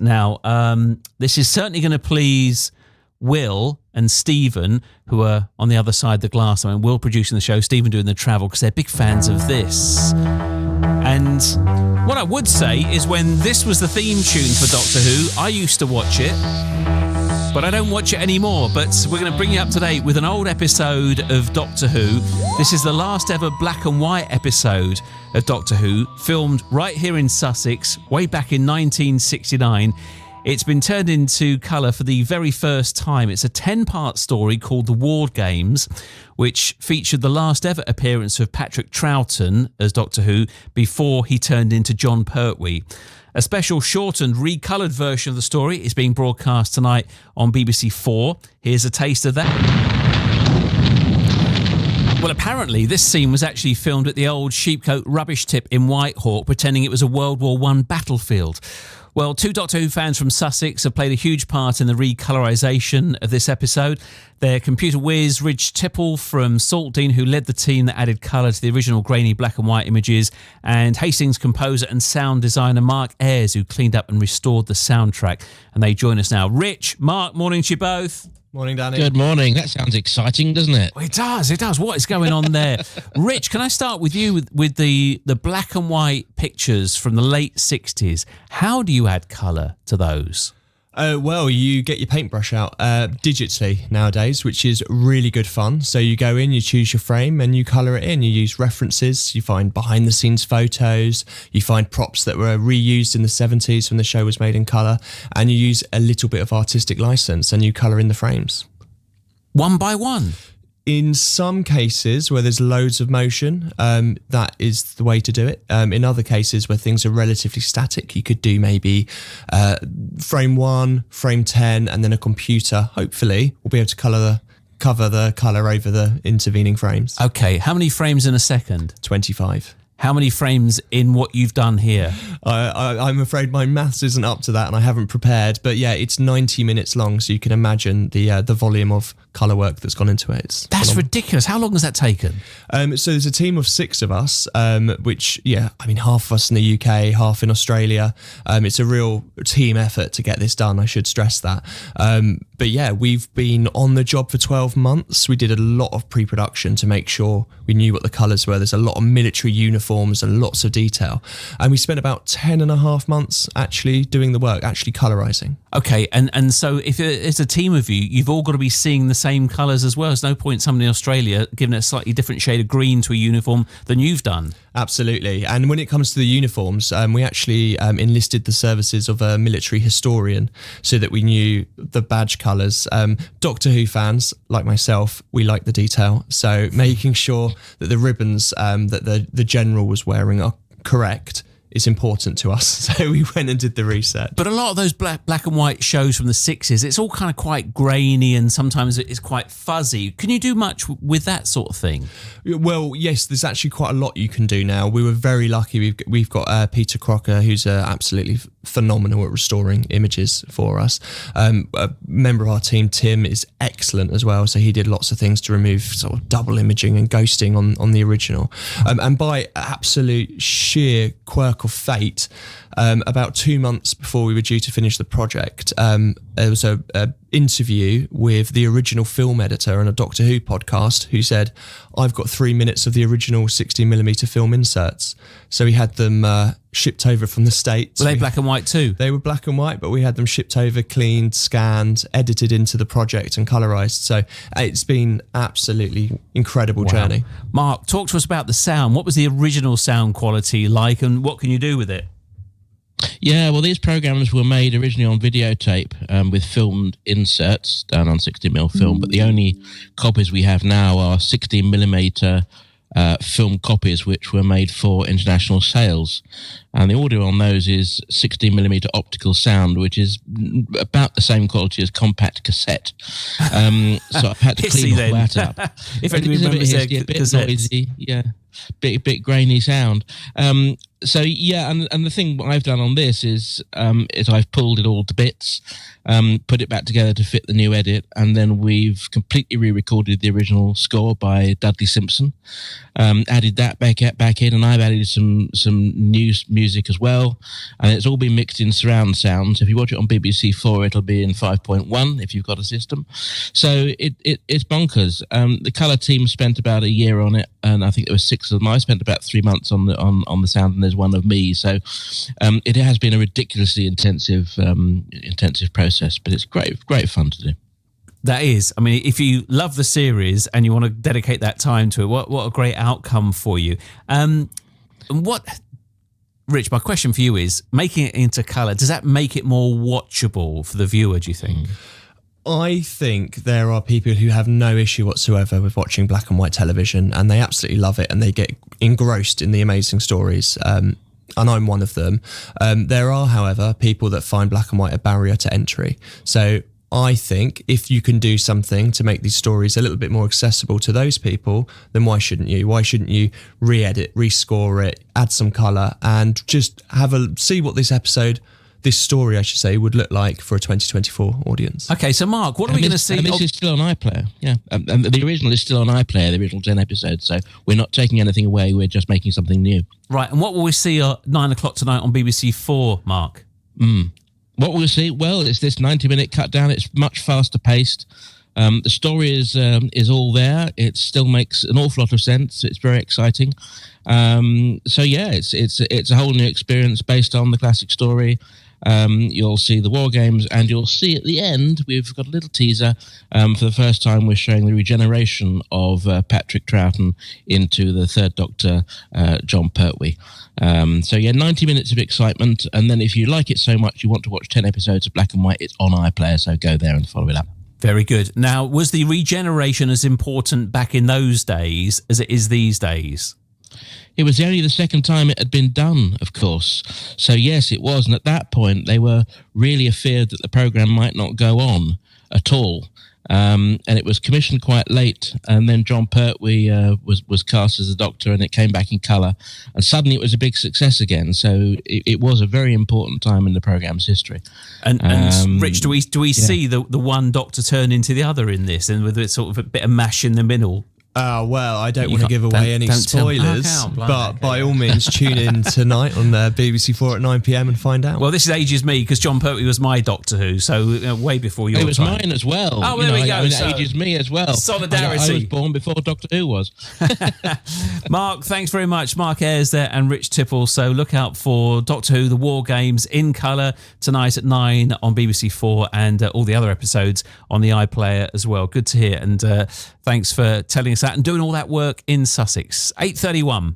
Now, this is certainly going to please Will and Stephen, who are on the other side of the glass. I mean, Will producing the show, Stephen doing the travel, because they're big fans of this. And what I would say is when this was the theme tune for Doctor Who, I used to watch it, but I don't watch it anymore. But we're going to bring you up to date with an old episode of Doctor Who. This is the last ever black and white episode of Doctor Who, filmed right here in Sussex, way back in 1969. It's been turned into colour for the very first time. It's a 10-part story called The Ward Games, which featured the last ever appearance of Patrick Troughton as Doctor Who before he turned into John Pertwee. A special shortened, recoloured version of the story is being broadcast tonight on BBC 4. Here's a taste of that. Well, apparently this scene was actually filmed at the old Sheepcote rubbish tip in Whitehawk, pretending it was a World War I battlefield. Well, two Doctor Who fans from Sussex have played a huge part in the recolorisation of this episode. Their computer whiz, Ridge Tipple from Saltdean, who led the team that added colour to the original grainy black and white images, and Hastings composer and sound designer Mark Ayres, who cleaned up and restored the soundtrack. And they join us now. Rich, Mark, morning to you both. Morning, Danny. Good morning. That sounds exciting, doesn't it? Well, it does. What is going on there? Rich, can I start with you with the black and white pictures from the late 60s? How do you add colour to those? Well, you get your paintbrush out digitally nowadays, which is really good fun. So you go in, you choose your frame and you colour it in. You use references, you find behind the scenes photos, you find props that were reused in the 70s when the show was made in colour, and you use a little bit of artistic licence and you colour in the frames. One by one? In some cases where there's loads of motion, that is the way to do it. In other cases where things are relatively static, you could do maybe frame 1, frame 10, and then a computer, hopefully, will be able to cover the colour over the intervening frames. Okay, how many frames in a second? 25. How many frames in what you've done here? I'm afraid my maths isn't up to that and I haven't prepared. But yeah, it's 90 minutes long, so you can imagine the volume of colour work that's gone into it. That's ridiculous. How long has that taken? So there's a team of 6 of us, which, half of us in the UK, half in Australia. It's a real team effort to get this done, I should stress that. But yeah, we've been on the job for 12 months. We did a lot of pre-production to make sure we knew what the colours were. There's a lot of military uniforms and lots of detail. And we spent about 10 and a half months actually doing the work, actually colorising. Okay, and so if it's a team of you, you've all got to be seeing the same colours as well. There's no point somebody in Australia giving a slightly different shade of green to a uniform than you've done. Absolutely. And when it comes to the uniforms, we actually enlisted the services of a military historian so that we knew the badge colours. Doctor Who fans, like myself, we like the detail. So making sure that the ribbons that the general was wearing are correct is important to us. So we went and did the research. But a lot of those black and white shows from the 60s, it's all kind of quite grainy and sometimes it's quite fuzzy. Can you do much with that sort of thing? Well, yes, there's actually quite a lot you can do now. We were very lucky. We've got Peter Crocker, who's absolutely phenomenal at restoring images for us. A member of our team, Tim, is excellent as well. So he did lots of things to remove sort of double imaging and ghosting on the original. And by absolute sheer quirk of fate, about 2 months before we were due to finish the project, there was a interview with the original film editor on a Doctor Who podcast who said, I've got 3 minutes of the original 16mm film inserts. So we had them shipped over from the States. Were they black and white too? They were black and white, but we had them shipped over, cleaned, scanned, edited into the project and colorised. So it's been absolutely incredible journey. Mark, talk to us about the sound. What was the original sound quality like and what can you do with it? Yeah, well, these programs were made originally on videotape with filmed inserts done on 60mm film, but the only copies we have now are 16mm film copies, which were made for international sales. And the audio on those is 16mm optical sound, which is about the same quality as compact cassette. So I've had to clean all that up. If anybody remembers a bit noisy, yeah, bit grainy sound. So yeah, and the thing I've done on this is I've pulled it all to bits, put it back together to fit the new edit, and then we've completely re-recorded the original score by Dudley Simpson. added that back in, and I've added some new music as well, and it's all been mixed in surround sound. So if you watch it on BBC 4, it'll be in 5.1 if you've got a system. So it's bonkers. The colour team spent about a year on it, and I think there were 6 of them. I spent about 3 months on the sound, and there's one of me. So it has been a ridiculously intensive process, but it's great fun to do. That is. I mean, if you love the series and you want to dedicate that time to it, what a great outcome for you. And Rich, my question for you is, making it into colour, does that make it more watchable for the viewer, do you think? I think there are people who have no issue whatsoever with watching black and white television, and they absolutely love it, and they get engrossed in the amazing stories. And I'm one of them. There are, however, people that find black and white a barrier to entry. So I think if you can do something to make these stories a little bit more accessible to those people, then why shouldn't you? Why shouldn't you re-edit, rescore it, add some colour, and just see what this story, I should say, would look like for a 2024 audience. Okay, so Mark, what are we going to see? And this is still on iPlayer, yeah. And the original is still on iPlayer, the original 10 episodes, so we're not taking anything away, we're just making something new. Right, and what will we see at 9 o'clock tonight on BBC 4, Mark? What we'll see, well, it's this 90-minute cut down. It's much faster paced. The story is all there. It still makes an awful lot of sense. It's very exciting. So yeah, it's a whole new experience based on the classic story. You'll see the war games, and you'll see at the end we've got a little teaser. For the first time, we're showing the regeneration of Patrick Troughton into the Third Doctor, John Pertwee. So yeah, 90 minutes of excitement, and then if you like it so much you want to watch 10 episodes of black and white, it's on iPlayer, so go there and follow it up. Very good. Now, was the regeneration as important back in those days as it is these days? It was only the second time it had been done, of course. So yes, it was, and at that point they were really afeared that the programme might not go on at all. And it was commissioned quite late, and then John Pertwee was cast as the Doctor, and it came back in colour, and suddenly it was a big success again. So it was a very important time in the programme's history. And Rich, do we see the one Doctor turn into the other in this, and with a sort of a bit of mash in the middle? Well, I don't want to give away any spoilers, but by all means, tune in tonight on BBC 4 at 9 p.m. and find out. Well, this ages me because John Pertwee was my Doctor Who, so way before your time. It was mine as well. Oh, there we go. It ages me as well. Solidarity. I was born before Doctor Who was. Mark, thanks very much. Mark Ayres there and Rich Tipple. So look out for Doctor Who, The War Games in colour tonight at 9 on BBC 4, and all the other episodes on the iPlayer as well. Good to hear, and thanks for telling us that and doing all that work in Sussex. 8:31.